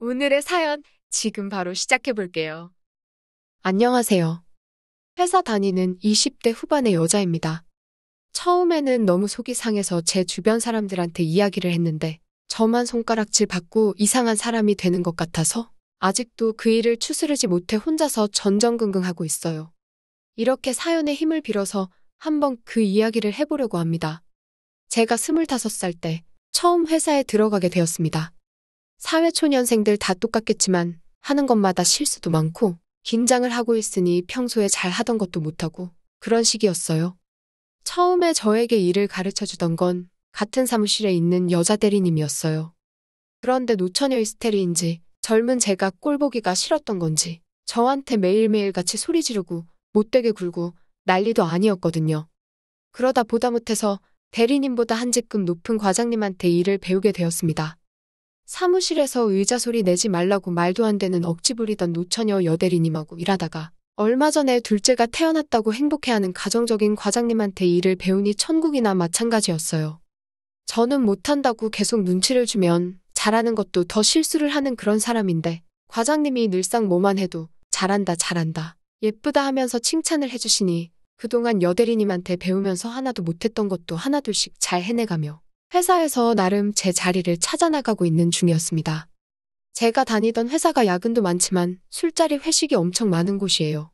오늘의 사연 지금 바로 시작해 볼게요. 안녕하세요. 회사 다니는 20대 후반의 여자입니다. 처음에는 너무 속이 상해서 제 주변 사람들한테 이야기를 했는데 저만 손가락질 받고 이상한 사람이 되는 것 같아서 아직도 그 일을 추스르지 못해 혼자서 전전긍긍하고 있어요. 이렇게 사연의 힘을 빌어서 한번 그 이야기를 해보려고 합니다. 제가 25살 때 처음 회사에 들어가게 되었습니다. 사회초년생들 다 똑같겠지만 하는 것마다 실수도 많고 긴장을 하고 있으니 평소에 잘 하던 것도 못하고 그런 시기였어요. 처음에 저에게 일을 가르쳐 주던 건 같은 사무실에 있는 여자 대리님이었어요. 그런데 노처녀 스테리인지 젊은 제가 꼴보기가 싫었던 건지 저한테 매일매일 같이 소리 지르고 못되게 굴고 난리도 아니었거든요. 그러다 보다 못해서 대리님보다 한 직급 높은 과장님한테 일을 배우게 되었습니다. 사무실에서 의자 소리 내지 말라고 말도 안 되는 억지 부리던 노처녀 여대리님하고 일하다가 얼마 전에 둘째가 태어났다고 행복해하는 가정적인 과장님한테 일을 배우니 천국이나 마찬가지였어요. 저는 못한다고 계속 눈치를 주면 잘하는 것도 더 실수를 하는 그런 사람인데 과장님이 늘상 뭐만 해도 잘한다 잘한다 예쁘다 하면서 칭찬을 해주시니 그동안 여대리님한테 배우면서 하나도 못했던 것도 하나둘씩 잘 해내가며 회사에서 나름 제 자리를 찾아나가고 있는 중이었습니다. 제가 다니던 회사가 야근도 많지만 술자리 회식이 엄청 많은 곳이에요.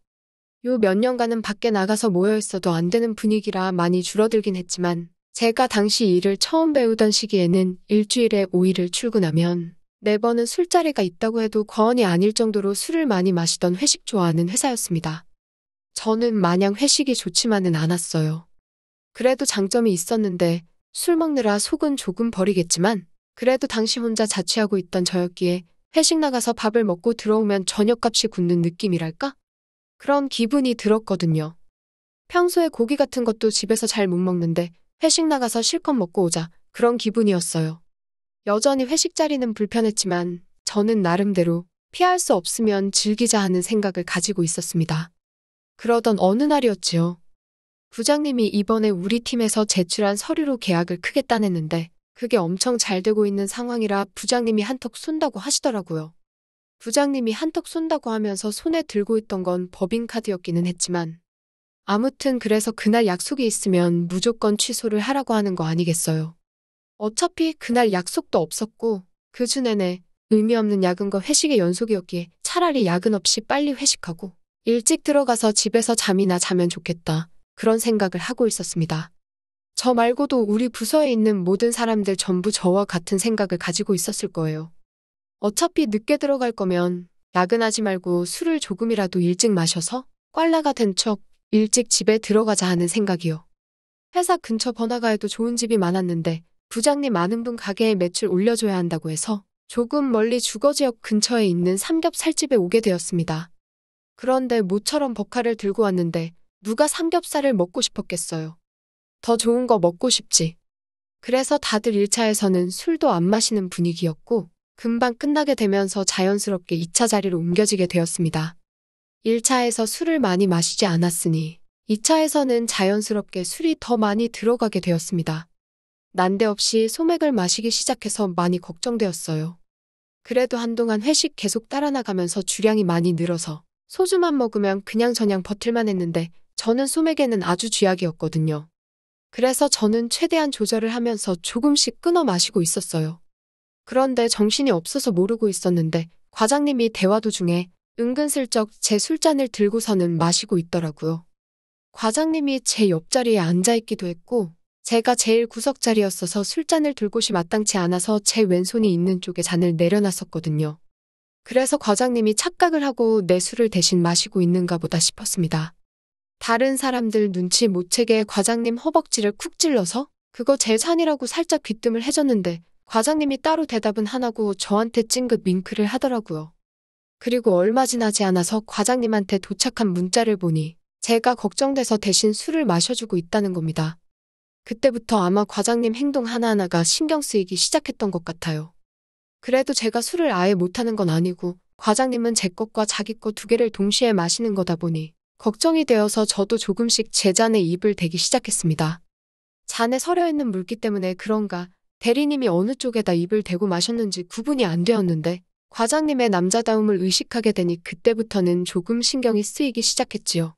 요 몇 년간은 밖에 나가서 모여 있어도 안 되는 분위기라 많이 줄어들긴 했지만 제가 당시 일을 처음 배우던 시기에는 일주일에 5일을 출근하면 4번은 술자리가 있다고 해도 과언이 아닐 정도로 술을 많이 마시던 회식 좋아하는 회사였습니다. 저는 마냥 회식이 좋지만은 않았어요. 그래도 장점이 있었는데 술 먹느라 속은 조금 버리겠지만 그래도 당시 혼자 자취하고 있던 저였기에 회식 나가서 밥을 먹고 들어오면 저녁값이 굳는 느낌이랄까? 그런 기분이 들었거든요. 평소에 고기 같은 것도 집에서 잘 못 먹는데 회식 나가서 실컷 먹고 오자 그런 기분이었어요. 여전히 회식 자리는 불편했지만 저는 나름대로 피할 수 없으면 즐기자 하는 생각을 가지고 있었습니다. 그러던 어느 날이었지요. 부장님이 이번에 우리 팀에서 제출한 서류로 계약을 크게 따냈는데 그게 엄청 잘 되고 있는 상황이라 부장님이 한턱 쏜다고 하시더라고요. 부장님이 한턱 쏜다고 하면서 손에 들고 있던 건 법인카드였기는 했지만 아무튼 그래서 그날 약속이 있으면 무조건 취소를 하라고 하는 거 아니겠어요. 어차피 그날 약속도 없었고 그 주 내내 의미 없는 야근과 회식의 연속이었기에 차라리 야근 없이 빨리 회식하고 일찍 들어가서 집에서 잠이나 자면 좋겠다. 그런 생각을 하고 있었습니다. 저 말고도 우리 부서에 있는 모든 사람들 전부 저와 같은 생각을 가지고 있었을 거예요. 어차피 늦게 들어갈 거면 야근하지 말고 술을 조금이라도 일찍 마셔서 꽐라가 된 척 일찍 집에 들어가자 하는 생각이요. 회사 근처 번화가에도 좋은 집이 많았는데 부장님 아는 분 가게에 매출 올려줘야 한다고 해서 조금 멀리 주거지역 근처에 있는 삼겹살집에 오게 되었습니다. 그런데 모처럼 버카를 들고 왔는데 누가 삼겹살을 먹고 싶었겠어요. 더 좋은 거 먹고 싶지. 그래서 다들 1차에서는 술도 안 마시는 분위기였고 금방 끝나게 되면서 자연스럽게 2차 자리로 옮겨지게 되었습니다. 1차에서 술을 많이 마시지 않았으니 2차에서는 자연스럽게 술이 더 많이 들어가게 되었습니다. 난데없이 소맥을 마시기 시작해서 많이 걱정되었어요. 그래도 한동안 회식 계속 따라 나가면서 주량이 많이 늘어서 소주만 먹으면 그냥저냥 버틸만 했는데 저는 소맥에는 아주 쥐약이었거든요. 그래서 저는 최대한 조절을 하면서 조금씩 끊어 마시고 있었어요. 그런데 정신이 없어서 모르고 있었는데 과장님이 대화 도중에 은근슬쩍 제 술잔을 들고서는 마시고 있더라고요. 과장님이 제 옆자리에 앉아있기도 했고 제가 제일 구석자리였어서 술잔을 들 곳이 마땅치 않아서 제 왼손이 있는 쪽에 잔을 내려놨었거든요. 그래서 과장님이 착각을 하고 내 술을 대신 마시고 있는가 보다 싶었습니다. 다른 사람들 눈치 못 채게 과장님 허벅지를 쿡 찔러서 그거 제 잔이라고 살짝 귀뜸을 해줬는데 과장님이 따로 대답은 안 하고 저한테 찡긋 윙크를 하더라고요. 그리고 얼마 지나지 않아서 과장님한테 도착한 문자를 보니 제가 걱정돼서 대신 술을 마셔주고 있다는 겁니다. 그때부터 아마 과장님 행동 하나하나가 신경 쓰이기 시작했던 것 같아요. 그래도 제가 술을 아예 못하는 건 아니고 과장님은 제 것과 자기 거 2개를 동시에 마시는 거다 보니 걱정이 되어서 저도 조금씩 제 잔에 입을 대기 시작했습니다. 잔에 서려있는 물기 때문에 그런가 대리님이 어느 쪽에다 입을 대고 마셨는지 구분이 안 되었는데 과장님의 남자다움을 의식하게 되니 그때부터는 조금 신경이 쓰이기 시작했지요.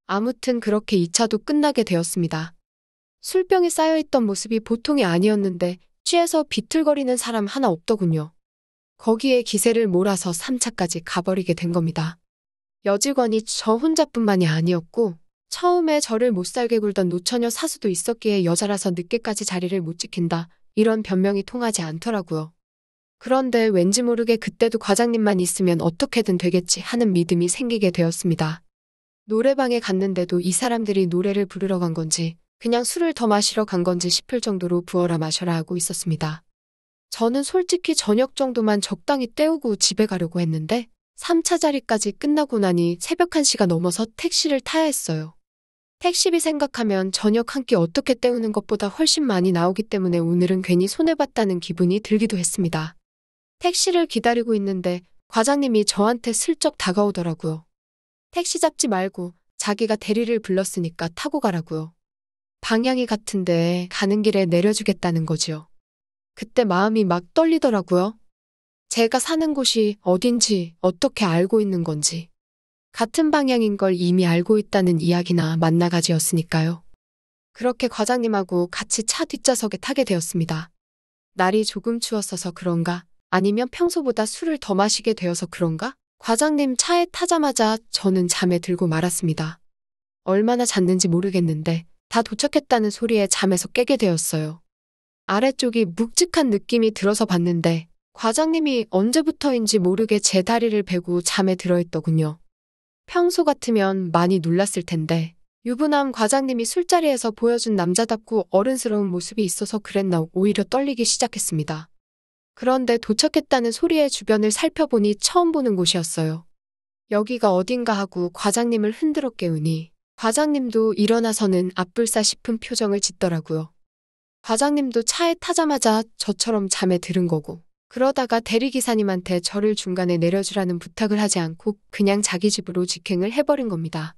아무튼 그렇게 2차도 끝나게 되었습니다. 술병이 쌓여있던 모습이 보통이 아니었는데 취해서 비틀거리는 사람 하나 없더군요. 거기에 기세를 몰아서 3차까지 가버리게 된 겁니다. 여직원이 저 혼자뿐만이 아니었고 처음에 저를 못살게 굴던 노처녀 사수도 있었기에 여자라서 늦게까지 자리를 못 지킨다. 이런 변명이 통하지 않더라고요. 그런데 왠지 모르게 그때도 과장님만 있으면 어떻게든 되겠지 하는 믿음이 생기게 되었습니다. 노래방에 갔는데도 이 사람들이 노래를 부르러 간 건지 그냥 술을 더 마시러 간 건지 싶을 정도로 부어라 마셔라 하고 있었습니다. 저는 솔직히 저녁 정도만 적당히 때우고 집에 가려고 했는데 3차 자리까지 끝나고 나니 새벽 1시가 넘어서 택시를 타야 했어요. 택시비 생각하면 저녁 한 끼 어떻게 때우는 것보다 훨씬 많이 나오기 때문에 오늘은 괜히 손해봤다는 기분이 들기도 했습니다. 택시를 기다리고 있는데 과장님이 저한테 슬쩍 다가오더라고요. 택시 잡지 말고 자기가 대리를 불렀으니까 타고 가라고요. 방향이 같은데 가는 길에 내려주겠다는 거지요. 그때 마음이 막 떨리더라고요. 제가 사는 곳이 어딘지 어떻게 알고 있는 건지. 같은 방향인 걸 이미 알고 있다는 이야기나 만나가지였으니까요. 그렇게 과장님하고 같이 차 뒷좌석에 타게 되었습니다. 날이 조금 추웠어서 그런가? 아니면 평소보다 술을 더 마시게 되어서 그런가? 과장님 차에 타자마자 저는 잠에 들고 말았습니다. 얼마나 잤는지 모르겠는데 다 도착했다는 소리에 잠에서 깨게 되었어요. 아래쪽이 묵직한 느낌이 들어서 봤는데 과장님이 언제부터인지 모르게 제 다리를 베고 잠에 들어있더군요. 평소 같으면 많이 놀랐을 텐데 유부남 과장님이 술자리에서 보여준 남자답고 어른스러운 모습이 있어서 그랬나 오히려 떨리기 시작했습니다. 그런데 도착했다는 소리에 주변을 살펴보니 처음 보는 곳이었어요. 여기가 어딘가 하고 과장님을 흔들어 깨우니 과장님도 일어나서는 앞불싸 싶은 표정을 짓더라고요. 과장님도 차에 타자마자 저처럼 잠에 들은 거고 그러다가 대리기사님한테 저를 중간에 내려주라는 부탁을 하지 않고 그냥 자기 집으로 직행을 해버린 겁니다.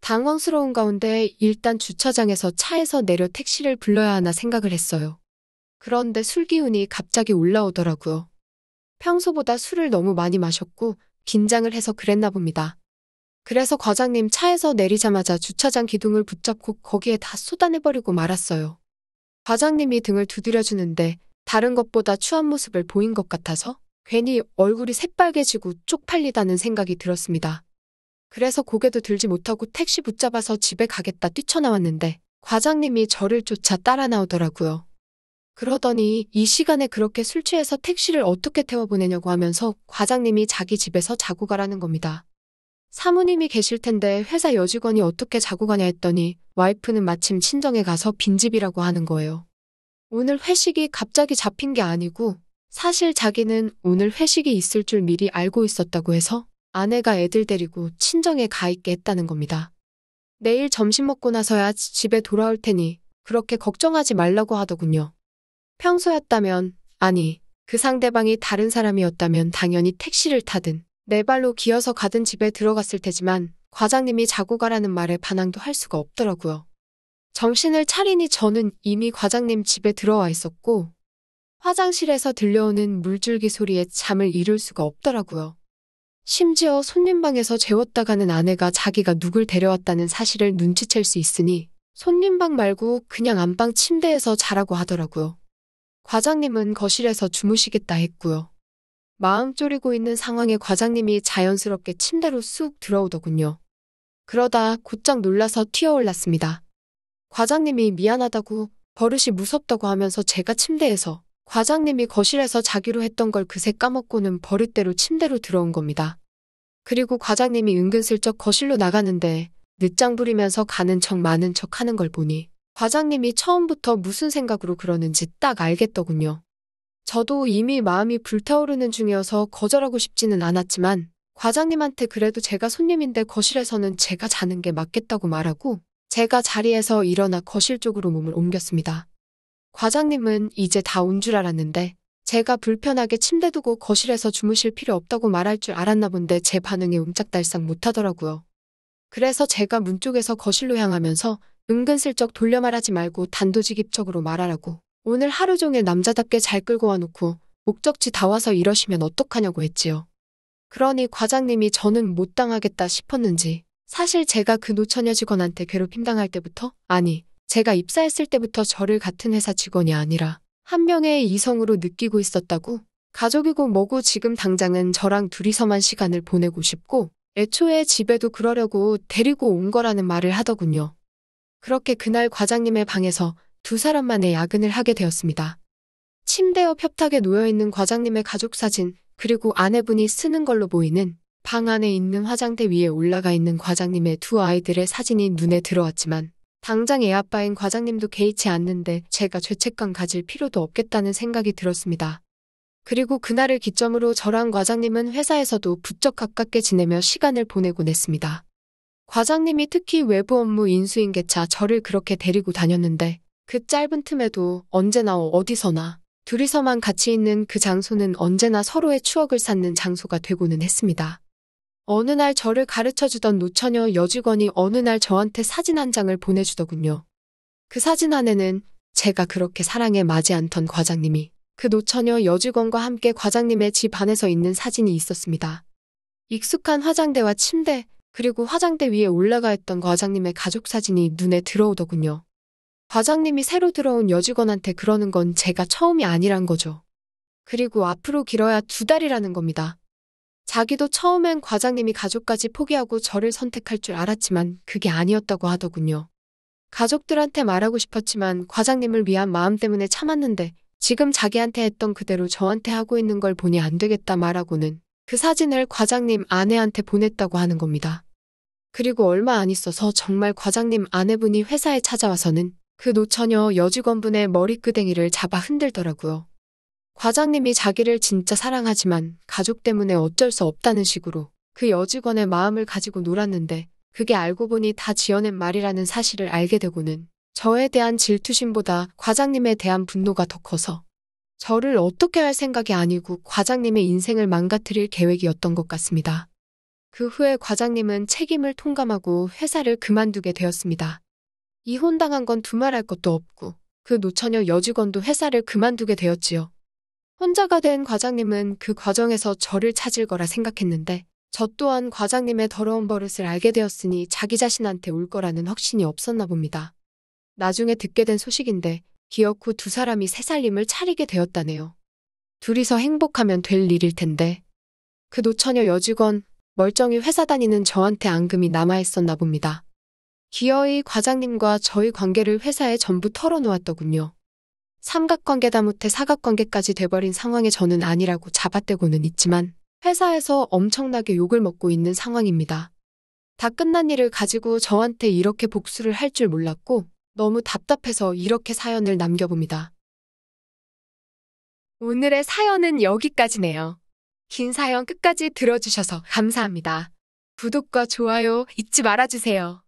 당황스러운 가운데 일단 주차장에서 차에서 내려 택시를 불러야 하나 생각을 했어요. 그런데 술 기운이 갑자기 올라오더라고요. 평소보다 술을 너무 많이 마셨고 긴장을 해서 그랬나 봅니다. 그래서 과장님 차에서 내리자마자 주차장 기둥을 붙잡고 거기에 다 쏟아내버리고 말았어요. 과장님이 등을 두드려주는데 다른 것보다 추한 모습을 보인 것 같아서 괜히 얼굴이 새빨개지고 쪽팔리다는 생각이 들었습니다. 그래서 고개도 들지 못하고 택시 붙잡아서 집에 가겠다 뛰쳐나왔는데 과장님이 저를 쫓아 따라 나오더라고요. 그러더니 이 시간에 그렇게 술 취해서 택시를 어떻게 태워보내냐고 하면서 과장님이 자기 집에서 자고 가라는 겁니다. 사모님이 계실 텐데 회사 여직원이 어떻게 자고 가냐 했더니 와이프는 마침 친정에 가서 빈집이라고 하는 거예요. 오늘 회식이 갑자기 잡힌 게 아니고 사실 자기는 오늘 회식이 있을 줄 미리 알고 있었다고 해서 아내가 애들 데리고 친정에 가 있게 했다는 겁니다. 내일 점심 먹고 나서야 집에 돌아올 테니 그렇게 걱정하지 말라고 하더군요. 평소였다면, 아니, 그 상대방이 다른 사람이었다면 당연히 택시를 타든 내 발로 기어서 가든 집에 들어갔을 테지만 과장님이 자고 가라는 말에 반항도 할 수가 없더라고요. 정신을 차리니 저는 이미 과장님 집에 들어와 있었고 화장실에서 들려오는 물줄기 소리에 잠을 이룰 수가 없더라고요. 심지어 손님방에서 재웠다가는 아내가 자기가 누굴 데려왔다는 사실을 눈치챌 수 있으니 손님방 말고 그냥 안방 침대에서 자라고 하더라고요. 과장님은 거실에서 주무시겠다 했고요. 마음 졸이고 있는 상황에 과장님이 자연스럽게 침대로 쑥 들어오더군요. 그러다 곧장 놀라서 튀어올랐습니다. 과장님이 미안하다고 버릇이 무섭다고 하면서 제가 침대에서 과장님이 거실에서 자기로 했던 걸 그새 까먹고는 버릇대로 침대로 들어온 겁니다. 그리고 과장님이 은근슬쩍 거실로 나가는데 늦장 부리면서 가는 척 마는 척 하는 걸 보니 과장님이 처음부터 무슨 생각으로 그러는지 딱 알겠더군요. 저도 이미 마음이 불타오르는 중이어서 거절하고 싶지는 않았지만 과장님한테 그래도 제가 손님인데 거실에서는 제가 자는 게 맞겠다고 말하고 제가 자리에서 일어나 거실 쪽으로 몸을 옮겼습니다. 과장님은 이제 다 온 줄 알았는데 제가 불편하게 침대 두고 거실에서 주무실 필요 없다고 말할 줄 알았나 본데 제 반응에 옴짝달싹 못하더라고요. 그래서 제가 문 쪽에서 거실로 향하면서 은근슬쩍 돌려 말하지 말고 단도직입적으로 말하라고 오늘 하루 종일 남자답게 잘 끌고 와놓고 목적지 다 와서 이러시면 어떡하냐고 했지요. 그러니 과장님이 저는 못 당하겠다 싶었는지 사실 제가 그 노처녀 직원한테 괴롭힘 당할 때부터 아니 제가 입사했을 때부터 저를 같은 회사 직원이 아니라 한 명의 이성으로 느끼고 있었다고 가족이고 뭐고 지금 당장은 저랑 둘이서만 시간을 보내고 싶고 애초에 집에도 그러려고 데리고 온 거라는 말을 하더군요. 그렇게 그날 과장님의 방에서 두 사람만의 야근을 하게 되었습니다. 침대 옆 협탁에 놓여있는 과장님의 가족 사진 그리고 아내분이 쓰는 걸로 보이는 방 안에 있는 화장대 위에 올라가 있는 과장님의 두 아이들의 사진이 눈에 들어왔지만 당장 애 아빠인 과장님도 개의치 않는데 제가 죄책감 가질 필요도 없겠다는 생각이 들었습니다. 그리고 그날을 기점으로 저랑 과장님은 회사에서도 부쩍 가깝게 지내며 시간을 보내곤 했습니다. 과장님이 특히 외부 업무 인수인계차 저를 그렇게 데리고 다녔는데 그 짧은 틈에도 언제나 어디서나 둘이서만 같이 있는 그 장소는 언제나 서로의 추억을 쌓는 장소가 되고는 했습니다. 어느 날 저를 가르쳐주던 노처녀 여직원이 어느 날 저한테 사진 한 장을 보내주더군요. 그 사진 안에는 제가 그렇게 사랑에 맞지 않던 과장님이 그 노처녀 여직원과 함께 과장님의 집 안에서 있는 사진이 있었습니다. 익숙한 화장대와 침대, 그리고 화장대 위에 올라가 있던 과장님의 가족 사진이 눈에 들어오더군요. 과장님이 새로 들어온 여직원한테 그러는 건 제가 처음이 아니란 거죠. 그리고 앞으로 길어야 2달이라는 겁니다. 자기도 처음엔 과장님이 가족까지 포기하고 저를 선택할 줄 알았지만 그게 아니었다고 하더군요. 가족들한테 말하고 싶었지만 과장님을 위한 마음 때문에 참았는데 지금 자기한테 했던 그대로 저한테 하고 있는 걸 보니 안 되겠다 말하고는 그 사진을 과장님 아내한테 보냈다고 하는 겁니다. 그리고 얼마 안 있어서 정말 과장님 아내분이 회사에 찾아와서는 그 노처녀 여직원분의 머리끄댕이를 잡아 흔들더라고요. 과장님이 자기를 진짜 사랑하지만 가족 때문에 어쩔 수 없다는 식으로 그 여직원의 마음을 가지고 놀았는데 그게 알고 보니 다 지어낸 말이라는 사실을 알게 되고는 저에 대한 질투심보다 과장님에 대한 분노가 더 커서 저를 어떻게 할 생각이 아니고 과장님의 인생을 망가뜨릴 계획이었던 것 같습니다. 그 후에 과장님은 책임을 통감하고 회사를 그만두게 되었습니다. 이혼당한 건 두말할 것도 없고 그 노처녀 여직원도 회사를 그만두게 되었지요. 혼자가 된 과장님은 그 과정에서 저를 찾을 거라 생각했는데 저 또한 과장님의 더러운 버릇을 알게 되었으니 자기 자신한테 올 거라는 확신이 없었나 봅니다. 나중에 듣게 된 소식인데 기억 후 두 사람이 새살림을 차리게 되었다네요. 둘이서 행복하면 될 일일 텐데 그 노처녀 여직원 멀쩡히 회사 다니는 저한테 앙금이 남아있었나 봅니다. 기어이 과장님과 저희 관계를 회사에 전부 털어놓았더군요. 삼각관계다 못해 사각관계까지 돼버린 상황에 저는 아니라고 잡아떼고는 있지만 회사에서 엄청나게 욕을 먹고 있는 상황입니다. 다 끝난 일을 가지고 저한테 이렇게 복수를 할 줄 몰랐고 너무 답답해서 이렇게 사연을 남겨봅니다. 오늘의 사연은 여기까지네요. 긴 사연 끝까지 들어주셔서 감사합니다. 구독과 좋아요 잊지 말아주세요.